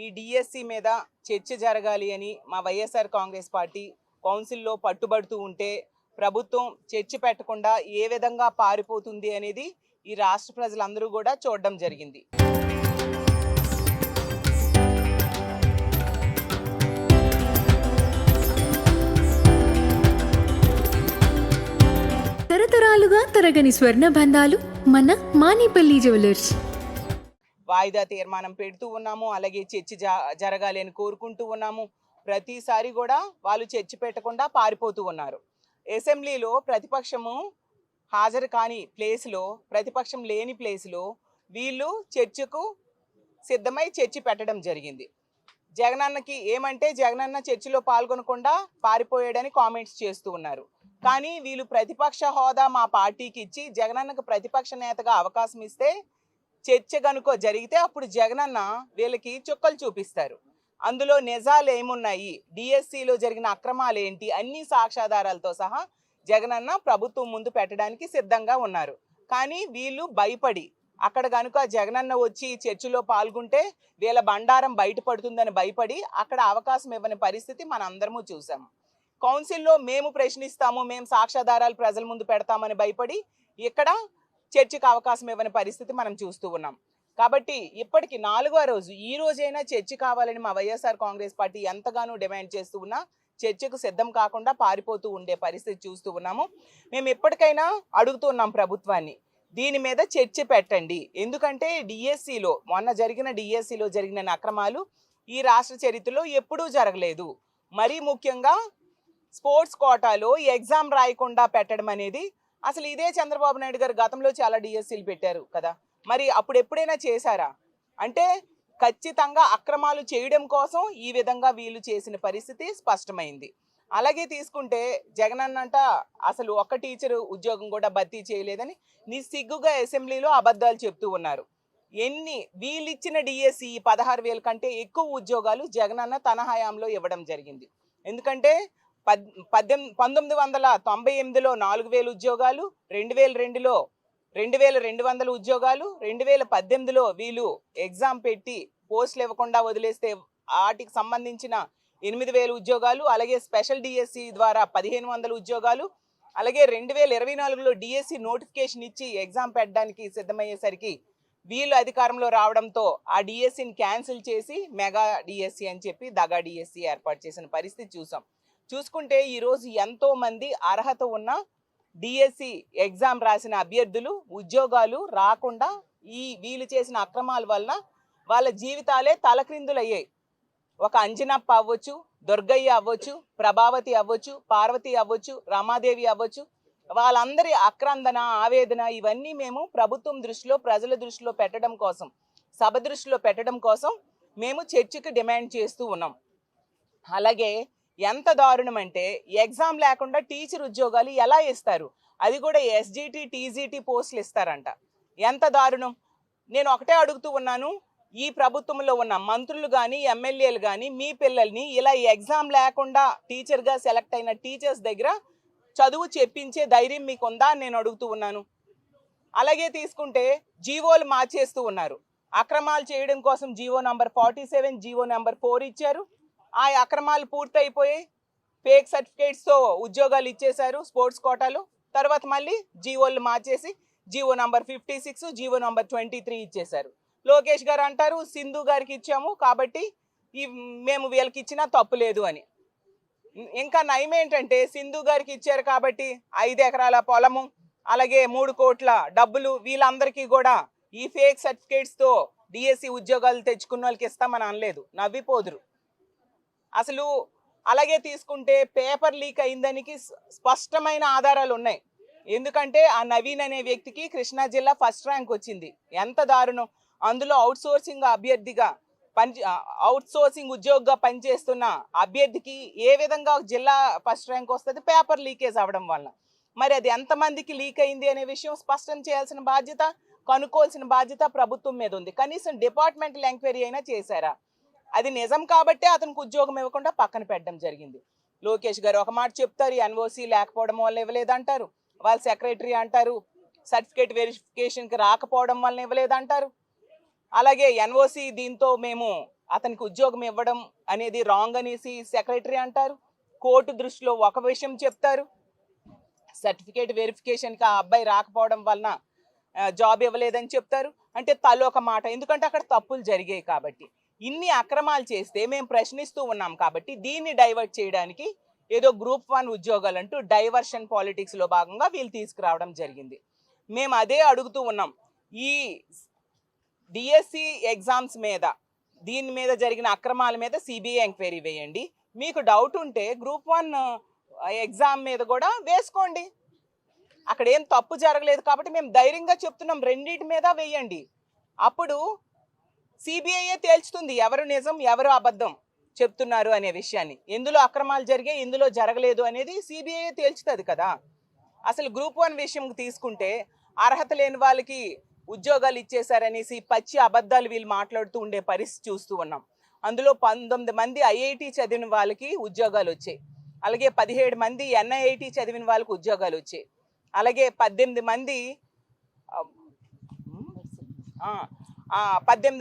ఈ డిఎస్సి మీద చర్చ జరగాలి అని మా వైఎస్ఆర్ కాంగ్రెస్ పార్టీ కౌన్సిల్లో పట్టుబడుతూ ఉంటే ప్రభుత్వం చర్చ పెట్టకుండా ఏ విధంగా పారిపోతుంది అనేది ఈ రాష్ట్ర ప్రజలందరూ కూడా చూడడం జరిగింది. తరతరాలుగా తరగని స్వర్ణ బంధాలు మన మానిపల్లి జ్యువెలర్స్. వాయిదా తీర్మానం పెడుతూ ఉన్నాము, అలాగే చర్చ జరగాలి అని కోరుకుంటూ ఉన్నాము. ప్రతిసారి కూడా వాళ్ళు చర్చ పెట్టకుండా పారిపోతూ ఉన్నారు. అసెంబ్లీలో ప్రతిపక్షము హాజరు కాని ప్లేస్లో, ప్రతిపక్షం లేని ప్లేస్లో వీళ్ళు చర్చకు సిద్ధమై చర్చ పెట్టడం జరిగింది. జగనన్నకి ఏమంటే జగనన్న చర్చలో పాల్గొనకుండా పారిపోయాడని కామెంట్స్ చేస్తూ ఉన్నారు. కానీ వీళ్ళు ప్రతిపక్ష హోదా మా పార్టీకి ఇచ్చి జగనన్నకు ప్రతిపక్ష నేతగా అవకాశం ఇస్తే చర్చ కనుక జరిగితే అప్పుడు జగనన్న వీళ్ళకి చుక్కలు చూపిస్తారు. అందులో నిజాలు ఏమున్నాయి, డిఎస్సిలో జరిగిన అక్రమాలు ఏంటి, అన్ని సాక్ష్యాధారాలతో సహా జగనన్న ప్రభుత్వం ముందు పెట్టడానికి సిద్ధంగా ఉన్నారు. కానీ వీళ్ళు భయపడి అక్కడ కనుక జగనన్న వచ్చి చర్చలో పాల్గొంటే వీళ్ళ బండారం బయటపడుతుందని భయపడి అక్కడ అవకాశం ఇవ్వని పరిస్థితి మన అందరము చూసాము. కౌన్సిల్లో మేము ప్రశ్నిస్తాము, మేము సాక్ష్యాధారాలు ప్రజల ముందు పెడతామని భయపడి ఇక్కడ చర్చకు అవకాశం ఇవ్వని పరిస్థితి మనం చూస్తూ ఉన్నాం. కాబట్టి ఇప్పటికి 4వ రోజు, ఈ రోజైనా చర్చ కావాలని మా వైఎస్ఆర్ కాంగ్రెస్ పార్టీ ఎంతగానో డిమాండ్ చేస్తూ ఉన్నా చర్చకు సిద్ధం కాకుండా పారిపోతూ ఉండే పరిస్థితి చూస్తూ ఉన్నాము. మేము ఎప్పటికైనా అడుగుతున్నాం ప్రభుత్వాన్ని, దీని మీద చర్చ పెట్టండి. ఎందుకంటే డిఎస్సిలో మొన్న జరిగిన డిఎస్సిలో జరిగిన అక్రమాలు ఈ రాష్ట్ర చరిత్రలో ఎప్పుడూ జరగలేదు. మరీ ముఖ్యంగా స్పోర్ట్స్ కోటాలో ఎగ్జామ్ రాయకుండా పెట్టడం అనేది అసలు ఇదే చంద్రబాబు నాయుడు గారు గతంలో చాలా డిఎస్సీలు పెట్టారు కదా, మరి అప్పుడు ఎప్పుడైనా చేశారా? అంటే ఖచ్చితంగా అక్రమాలు చేయడం కోసం ఈ విధంగా వీళ్ళు చేసిన పరిస్థితి స్పష్టమైంది. అలాగే తీసుకుంటే జగనన్నంట అసలు ఒక్క టీచర్ ఉద్యోగం కూడా భర్తీ చేయలేదని నిస్సిగ్గుగా అసెంబ్లీలో అబద్ధాలు చెప్తూ ఉన్నారు. వీళ్ళు ఇచ్చిన డిఎస్సి 16,000 కంటే ఎక్కువ ఉద్యోగాలు జగనన్న తన హయాంలో ఇవ్వడం జరిగింది. ఎందుకంటే 1998లో 4,000 ఉద్యోగాలు, 2002లో 2,200 ఉద్యోగాలు, 2018లో వీళ్ళు ఎగ్జామ్ పెట్టి పోస్టులు ఇవ్వకుండా వదిలేస్తే వాటికి సంబంధించిన 8,000 ఉద్యోగాలు, అలాగే స్పెషల్ డిఎస్సి ద్వారా 1,500 ఉద్యోగాలు, అలాగే 2024లో డిఎస్సి నోటిఫికేషన్ ఇచ్చి ఎగ్జామ్ పెట్టడానికి సిద్ధమయ్యేసరికి వీళ్ళు అధికారంలో రావడంతో ఆ డిఎస్సిని క్యాన్సిల్ చేసి మెగా డిఎస్సి అని చెప్పి దగా డిఎస్సి ఏర్పాటు చేసిన పరిస్థితి చూసుకుంటే ఈరోజు ఎంతో మంది అర్హత ఉన్న డిఎస్సి ఎగ్జామ్ రాసిన అభ్యర్థులు ఉద్యోగాలు రాకుండా వీళ్ళు చేసిన అక్రమాల వలన వాళ్ళ జీవితాలే తలక్రిందులయ్యాయి. ఒక అంజనప్ప అవ్వచ్చు, దుర్గయ్య అవ్వచ్చు, ప్రభావతి అవ్వచ్చు, పార్వతి అవ్వచ్చు, రమాదేవి అవ్వచ్చు, వాళ్ళందరి ఆక్రందన, ఆవేదన ఇవన్నీ మేము ప్రభుత్వం దృష్టిలో, ప్రజల దృష్టిలో పెట్టడం కోసం, సభ దృష్టిలో పెట్టడం కోసం మేము చర్చకు డిమాండ్ చేస్తూ ఉన్నాం. అలాగే ఎంత దారుణం అంటే ఎగ్జామ్ లేకుండా టీచర్ ఉద్యోగాలు ఎలా ఇస్తారు, అది కూడా ఎస్జిటి టీజీటీ పోస్టులు ఇస్తారంట. ఎంత దారుణం. నేను ఒకటే అడుగుతూ ఉన్నాను, ఈ ప్రభుత్వంలో ఉన్న మంత్రులు కానీ ఎమ్మెల్యేలు కానీ మీ పిల్లల్ని ఇలా ఎగ్జామ్ లేకుండా టీచర్గా సెలెక్ట్ అయిన టీచర్స్ దగ్గర చదువు చెప్పించే ధైర్యం మీకుందా అని నేను అడుగుతూ ఉన్నాను. అలాగే తీసుకుంటే జీవోలు మార్చేస్తూ ఉన్నారు. అక్రమాలు చేయడం కోసం జీవో నంబర్ 47, జీవో నంబర్ 4 ఇచ్చారు. ఆ అక్రమాలు పూర్తయిపోయి ఫేక్ సర్టిఫికేట్స్తో ఉద్యోగాలు ఇచ్చేశారు స్పోర్ట్స్ కోటాలో. తర్వాత మళ్ళీ జీవోలు మార్చేసి జీవో నంబర్ 56, జీవో నంబర్ 23 ఇచ్చేశారు. లోకేష్ గారు అంటారు సింధు గారికి ఇచ్చాము కాబట్టి మేము వీళ్ళకి ఇచ్చినా తప్పు లేదు అని. ఇంకా నయం ఏంటంటే సింధు గారికి ఇచ్చారు కాబట్టి 5 ఎకరాల పొలము, అలాగే 3 కోట్ల డబ్బులు వీళ్ళందరికీ కూడా ఈ ఫేక్ సర్టిఫికేట్స్తో డిఎస్సి ఉద్యోగాలు తెచ్చుకున్న వాళ్ళకి ఇస్తామని అనలేదు, నవ్విపోదురు అసలు. అలాగే తీసుకుంటే పేపర్ లీక్ అయిందానికి స్పష్టమైన ఆధారాలు ఉన్నాయి. ఎందుకంటే ఆ నవీన్ అనే వ్యక్తికి కృష్ణా జిల్లా ఫస్ట్ ర్యాంక్ వచ్చింది. ఎంత దారుణం. అందులో అవుట్సోర్సింగ్ ఉద్యోగిగా పనిచేస్తున్న అభ్యర్థికి ఏ విధంగా జిల్లా ఫస్ట్ ర్యాంక్ వస్తుంది? పేపర్ లీకేజ్ అవ్వడం వల్ల. మరి అది ఎంతమందికి లీక్ అయింది అనే విషయం స్పష్టం చేయాల్సిన బాధ్యత, కనుక్కోవాల్సిన బాధ్యత ప్రభుత్వం మీద ఉంది. కనీసం డిపార్ట్మెంటల్ ఎంక్వైరీ అయినా చేశారా? అది నిజం కాబట్టే అతనికి ఉద్యోగం ఇవ్వకుండా పక్కన పెట్టడం జరిగింది. లోకేష్ గారు ఒక మాట చెప్తారు, ఎన్ఓసి లేకపోవడం వల్ల ఇవ్వలేదంటారు. వాళ్ళ సెక్రటరీ అంటారు సర్టిఫికేట్ వెరిఫికేషన్కి రాకపోవడం వల్ల ఇవ్వలేదంటారు. అలాగే ఎన్ఓసి దీంతో మేము అతనికి ఉద్యోగం ఇవ్వడం అనేది రాంగ్ అనేసి సెక్రటరీ అంటారు. కోర్టు దృష్టిలో ఒక విషయం చెప్తారు. సర్టిఫికేట్ వెరిఫికేషన్కి ఆ అబ్బాయి రాకపోవడం వలన జాబ్ ఇవ్వలేదని చెప్తారు. అంటే తలొక మాట, ఎందుకంటే అక్కడ తప్పులు జరిగాయి కాబట్టి. ఇన్ని అక్రమాలు చేస్తే మేము ప్రశ్నిస్తూ ఉన్నాం కాబట్టి దీన్ని డైవర్ట్ చేయడానికి ఏదో గ్రూప్ 1 ఉద్యోగాలు అంటూ డైవర్షన్ పాలిటిక్స్లో భాగంగా వీళ్ళు తీసుకురావడం జరిగింది. మేము అదే అడుగుతూ ఉన్నాం. ఈ డిఎస్సి ఎగ్జామ్స్ మీద, దీని మీద జరిగిన అక్రమాల మీద సిబిఐ ఎంక్వైరీ వేయండి. మీకు డౌట్ ఉంటే గ్రూప్ 1 ఎగ్జామ్ మీద కూడా వేసుకోండి. అక్కడ ఏం తప్పు జరగలేదు కాబట్టి మేము ధైర్యంగా చెప్తున్నాం, రెండింటి మీద వేయండి. అప్పుడు సిబిఐయే తేల్చుతుంది ఎవరు నిజం ఎవరు అబద్ధం చెప్తున్నారు అనే విషయాన్ని. ఎందులో అక్రమాలు జరిగాయి ఎందులో జరగలేదు అనేది సిబిఐయే తేల్చుతుంది కదా. అసలు గ్రూప్ 1 విషయం తీసుకుంటే అర్హత లేని వాళ్ళకి ఉద్యోగాలు ఇచ్చేశారనేసి పచ్చి అబద్ధాలు వీళ్ళు మాట్లాడుతూ ఉండే పరిస్థితి చూస్తూ ఉన్నాం. అందులో 19 మంది ఐఐటి చదివిన వాళ్ళకి ఉద్యోగాలు వచ్చాయి. అలాగే 17 మంది ఎన్ఐఐటి చదివిన వాళ్ళకి ఉద్యోగాలు వచ్చాయి. అలాగే 18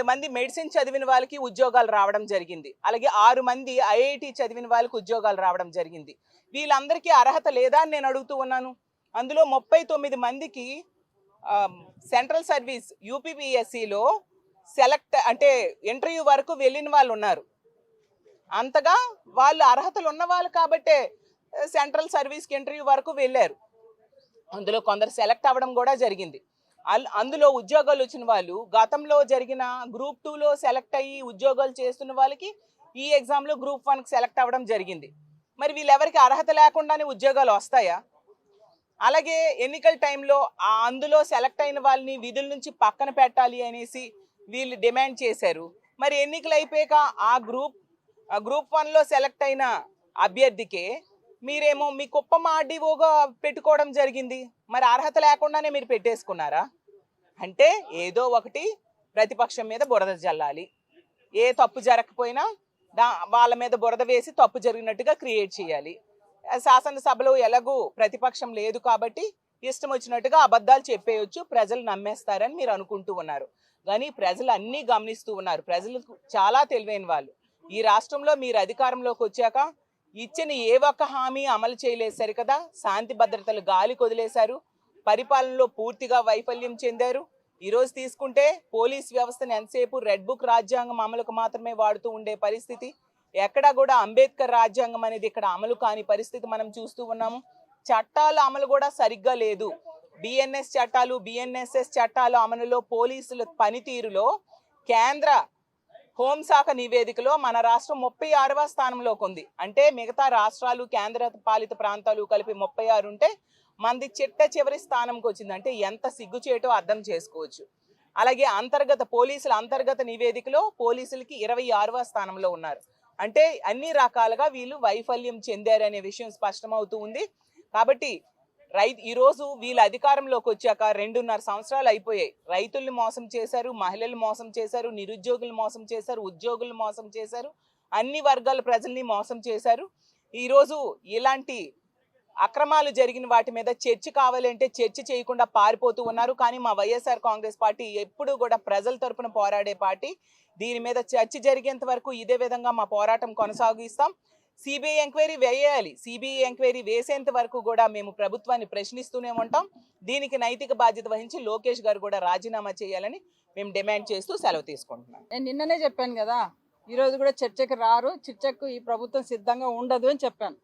మంది మెడిసిన్ చదివిన వాళ్ళకి ఉద్యోగాలు రావడం జరిగింది. అలాగే 6 మంది ఐఐటి చదివిన వాళ్ళకి ఉద్యోగాలు రావడం జరిగింది. వీళ్ళందరికీ అర్హత లేదా అని నేను అడుగుతూ ఉన్నాను. అందులో 39 మందికి సెంట్రల్ సర్వీస్ యూపీపీఎస్సిలో సెలెక్ట్ అంటే ఇంటర్వ్యూ వరకు వెళ్ళిన వాళ్ళు ఉన్నారు. అంతగా వాళ్ళు అర్హతలు ఉన్న వాళ్ళు కాబట్టే సెంట్రల్ సర్వీస్కి ఇంటర్వ్యూ వరకు వెళ్ళారు. అందులో కొందరు సెలెక్ట్ అవ్వడం కూడా జరిగింది. అందులో ఉద్యోగాలు వచ్చిన వాళ్ళు గతంలో జరిగిన గ్రూప్ 2లో సెలెక్ట్ అయ్యి ఉద్యోగాలు చేస్తున్న వాళ్ళకి ఈ ఎగ్జామ్లో గ్రూప్ 1కి సెలెక్ట్ అవ్వడం జరిగింది. మరి వీళ్ళెవరికి అర్హత లేకుండానే ఉద్యోగాలు వస్తాయా? అలాగే ఎన్నికల టైంలో అందులో సెలెక్ట్ అయిన వాళ్ళని విధుల నుంచి పక్కన పెట్టాలి అనేసి వీళ్ళు డిమాండ్ చేశారు. మరి ఎన్నికలు అయిపోయాక ఆ గ్రూప్ 1లో సెలెక్ట్ అయిన అభ్యర్థికే మీరేమో మీ కుప్పం ఆర్డీఓగా పెట్టుకోవడం జరిగింది. మరి అర్హత లేకుండానే మీరు పెట్టేసుకున్నారా? అంటే ఏదో ఒకటి ప్రతిపక్షం మీద బురద జల్లాలి. ఏ తప్పు జరగకపోయినా వాళ్ళ మీద బురద వేసి తప్పు జరిగినట్టుగా క్రియేట్ చేయాలి. శాసనసభలో ఎలాగూ ప్రతిపక్షం లేదు కాబట్టి ఇష్టం వచ్చినట్టుగా అబద్ధాలు చెప్పేయచ్చు, ప్రజలు నమ్మేస్తారని మీరు అనుకుంటూ ఉన్నారు. కానీ ప్రజలు అన్నీ గమనిస్తూ ఉన్నారు. ప్రజలు చాలా తెలివైన వాళ్ళు. ఈ రాష్ట్రంలో మీరు అధికారంలోకి వచ్చాక ఇచ్చిన ఏ ఒక్క హామీ అమలు చేయలేదు సరికదా. శాంతి భద్రతలు గాలికి వదిలేశారు. పరిపాలనలో పూర్తిగా వైఫల్యం చెందారు. ఈరోజు తీసుకుంటే పోలీస్ వ్యవస్థను ఎంతసేపు రెడ్ బుక్ రాజ్యాంగం అమలుకు మాత్రమే వాడుతూ ఉండే పరిస్థితి. ఎక్కడా కూడా అంబేద్కర్ రాజ్యాంగం అనేది ఇక్కడ అమలు కాని పరిస్థితి మనం చూస్తూ ఉన్నాము. చట్టాల అమలు కూడా సరిగ్గా లేదు. బిఎన్ఎస్ చట్టాలు, బిఎన్ఎస్ఎస్ చట్టాలు అమలులో పోలీసుల పనితీరులో కేంద్ర హోంశాఖ నివేదికలో మన రాష్ట్రం 36వ స్థానంలోకి ఉంది. అంటే మిగతా రాష్ట్రాలు కేంద్ర పాలిత ప్రాంతాలు కలిపి 36 ఉంటే మనది చిట్ట చివరి స్థానంకి వచ్చింది. అంటే ఎంత సిగ్గుచేటో అర్థం చేసుకోవచ్చు. అలాగే పోలీసుల అంతర్గత నివేదికలో పోలీసులకి 26వ స్థానంలో ఉన్నారు. అంటే అన్ని రకాలుగా వీళ్ళు వైఫల్యం చెందారనే విషయం స్పష్టమవుతూ ఉంది. కాబట్టి ఈరోజు వీళ్ళ అధికారంలోకి వచ్చాక 2.5 సంవత్సరాలు అయిపోయాయి. రైతుల్ని మోసం చేశారు, మహిళలు మోసం చేశారు, నిరుద్యోగులు మోసం చేశారు, ఉద్యోగులు మోసం చేశారు, అన్ని వర్గాల ప్రజల్ని మోసం చేశారు. ఈరోజు ఇలాంటి అక్రమాలు జరిగిన వాటి మీద చర్చ కావాలంటే చర్చ చేయకుండా పారిపోతూ ఉన్నారు. కానీ మా వైఎస్ఆర్ కాంగ్రెస్ పార్టీ ఎప్పుడూ కూడా ప్రజల తరపున పోరాడే పార్టీ. దీని మీద చర్చ జరిగేంత వరకు ఇదే విధంగా మా పోరాటం కొనసాగిస్తాం. సిబిఐ ఎంక్వైరీ వేయాలి. సిబిఐ ఎంక్వైరీ వేసేంత వరకు కూడా మేము ప్రభుత్వాన్ని ప్రశ్నిస్తూనే ఉంటాం. దీనికి నైతిక బాధ్యత వహించి లోకేష్ గారు కూడా రాజీనామా చేయాలని మేము డిమాండ్ చేస్తూ సెలవు తీసుకుంటున్నాం. నేను నిన్ననే చెప్పాను కదా, ఈరోజు కూడా చర్చకు రారు, చర్చకు ఈ ప్రభుత్వం సిద్ధంగా ఉండదు అని చెప్పాను.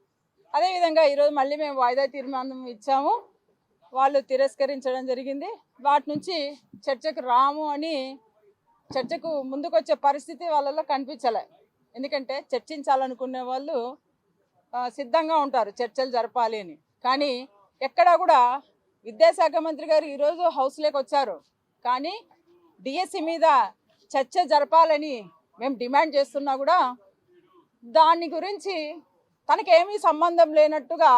అదేవిధంగా ఈరోజు మళ్ళీ మేము వాయిదా తీర్మానం ఇచ్చాము, వాళ్ళు తిరస్కరించడం జరిగింది. వాటి నుంచి చర్చకు రాము అని చర్చకు ముందుకొచ్చే పరిస్థితి వాళ్ళలో కనిపించలే. ఎందుకంటే చర్చించాలనుకునే వాళ్ళు సిద్ధంగా ఉంటారు చర్చలు జరపాలి అని. కానీ ఎక్కడా కూడా విద్యాశాఖ మంత్రి గారు ఈరోజు హౌస్లోకి వచ్చారు, కానీ డిఎస్సి మీద చర్చ జరపాలని మేము డిమాండ్ చేస్తున్నా కూడా దాని గురించి తనకేమీ సంబంధం లేనట్టుగా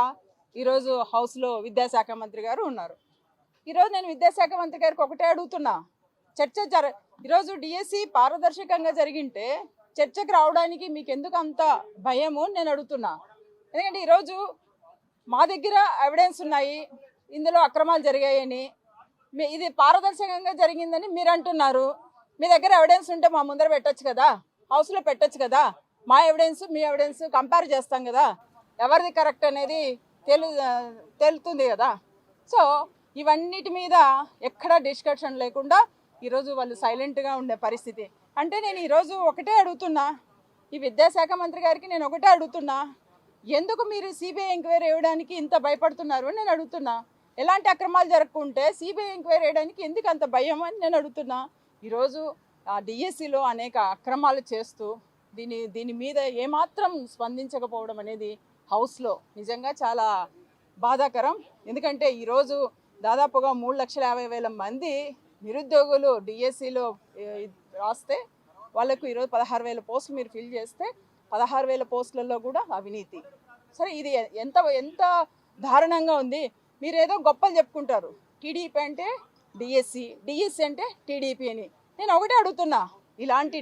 ఈరోజు హౌస్లో విద్యాశాఖ మంత్రి గారు ఉన్నారు. ఈరోజు నేను విద్యాశాఖ మంత్రి గారికి ఒకటే అడుగుతున్నా, ఈరోజు డిఎస్సి పారదర్శకంగా జరిగింటే చర్చకు రావడానికి మీకు ఎందుకు అంత భయము నేను అడుగుతున్నా. ఎందుకంటే ఈరోజు మా దగ్గర ఎవిడెన్స్ ఉన్నాయి, ఇందులో అక్రమాలు జరిగాయని, ఇది పారదర్శకంగా జరిగిందని మీరు అంటున్నారు. మీ దగ్గర ఎవిడెన్స్ ఉంటే మా ముందర పెట్టచ్చు కదా. హౌస్లో పెట్టొచ్చు కదా, మా ఎవిడెన్స్ మీ ఎవిడెన్స్ కంపేర్ చేస్తాం కదా, ఎవరిది కరెక్ట్ అనేది తేలుతుంది కదా. సో ఇవన్నిటి మీద ఎక్కడా డిస్కషన్ లేకుండా ఈరోజు వాళ్ళు సైలెంట్గా ఉండే పరిస్థితి. అంటే నేను ఈరోజు ఒకటే అడుగుతున్నా, ఈ విద్యాశాఖ మంత్రి గారికి నేను ఒకటే అడుగుతున్నా, ఎందుకు మీరు సిబిఐ ఎంక్వైరీ వేయడానికి ఇంత భయపడుతున్నారు అని నేను అడుగుతున్నా. ఎలాంటి అక్రమాలు జరగకుంటే సిబిఐ ఎంక్వైరీ వేయడానికి ఎందుకు అంత భయం అని నేను అడుగుతున్నా. ఈరోజు డిఎస్సిలో అనేక అక్రమాలు చేస్తూ దీని మీద ఏమాత్రం స్పందించకపోవడం అనేది హౌస్లో నిజంగా చాలా బాధాకరం. ఎందుకంటే ఈరోజు దాదాపుగా 3,50,000 మంది నిరుద్యోగులు డిఎస్సిలో రాస్తే వాళ్ళకు ఈరోజు 16,000 పోస్టులు మీరు ఫిల్ చేస్తే 16,000 పోస్టులలో కూడా అవినీతి. సరే ఇది ఎంత దారుణంగా ఉంది. మీరు ఏదో గొప్పలు చెప్పుకుంటారు, టీడీపీ అంటే డిఎస్సి అంటే టీడీపీ అని. నేను ఒకటే అడుగుతున్నా, ఇలాంటి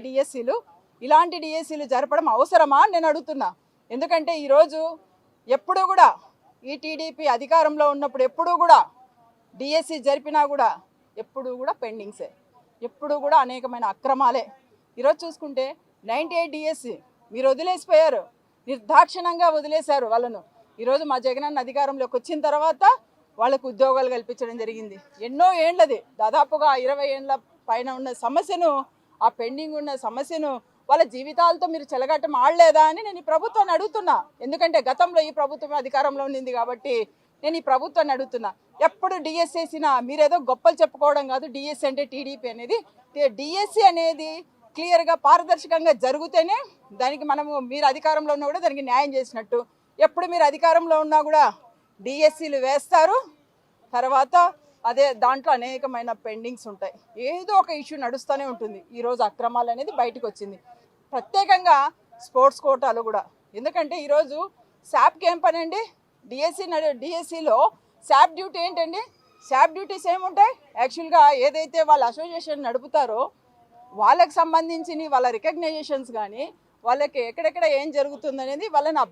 డిఎస్సీలు జరపడం అవసరమా అని నేను అడుగుతున్నా. ఎందుకంటే ఈరోజు ఎప్పుడూ కూడా ఈ టీడీపీ అధికారంలో ఉన్నప్పుడు ఎప్పుడూ కూడా డిఎస్సి జరిపినా కూడా ఎప్పుడూ కూడా పెండింగ్సే, ఎప్పుడూ కూడా అనేకమైన అక్రమాలే. ఈరోజు చూసుకుంటే 98 డిఎస్సి మీరు వదిలేసిపోయారు, నిర్దాక్షిణంగా వదిలేశారు వాళ్ళను. ఈరోజు మా జగనన్న అధికారంలోకి వచ్చిన తర్వాత వాళ్ళకు ఉద్యోగాలు కల్పించడం జరిగింది. ఎన్నో ఏండ్లది, దాదాపుగా 20 ఏండ్ల పైన ఉన్న సమస్యను, ఆ పెండింగ్ ఉన్న సమస్యను వాళ్ళ జీవితాలతో మీరు చెలగట్టం ఆడలేదా అని నేను ఈ ప్రభుత్వాన్ని అడుగుతున్నా. ఎందుకంటే గతంలో ఈ ప్రభుత్వం అధికారంలో ఉంది కాబట్టి నేను ఈ ప్రభుత్వాన్ని అడుగుతున్నా. ఎప్పుడు డిఎస్సి వేసినా మీరేదో గొప్పలు చెప్పుకోవడం కాదు, డిఎస్సి అంటే టీడీపీ అనేది. డిఎస్సి అనేది క్లియర్గా పారదర్శకంగా జరిగితేనే దానికి మీరు అధికారంలో ఉన్నా కూడా దానికి న్యాయం చేసినట్టు. ఎప్పుడు మీరు అధికారంలో ఉన్నా కూడా డిఎస్సీలు వేస్తారు, తర్వాత అదే దాంట్లో అనేకమైన పెండింగ్స్ ఉంటాయి, ఏదో ఒక ఇష్యూ నడుస్తూనే ఉంటుంది. ఈరోజు అక్రమాలు అనేది బయటకు వచ్చింది, ప్రత్యేకంగా స్పోర్ట్స్ కోటాలు కూడా. ఎందుకంటే ఈరోజు శాప్కి ఏం పని అండి, డిఎస్సిలో శాప్ డ్యూటీ ఏంటండి? శాప్ డ్యూటీస్ ఏముంటాయి? యాక్చువల్గా ఏదైతే వాళ్ళ అసోసియేషన్ నడుపుతారో వాళ్ళకి సంబంధించిన వాళ్ళ రికగ్నైజేషన్స్ కానీ వాళ్ళకి ఎక్కడెక్కడ ఏం జరుగుతుందనేది వాళ్ళని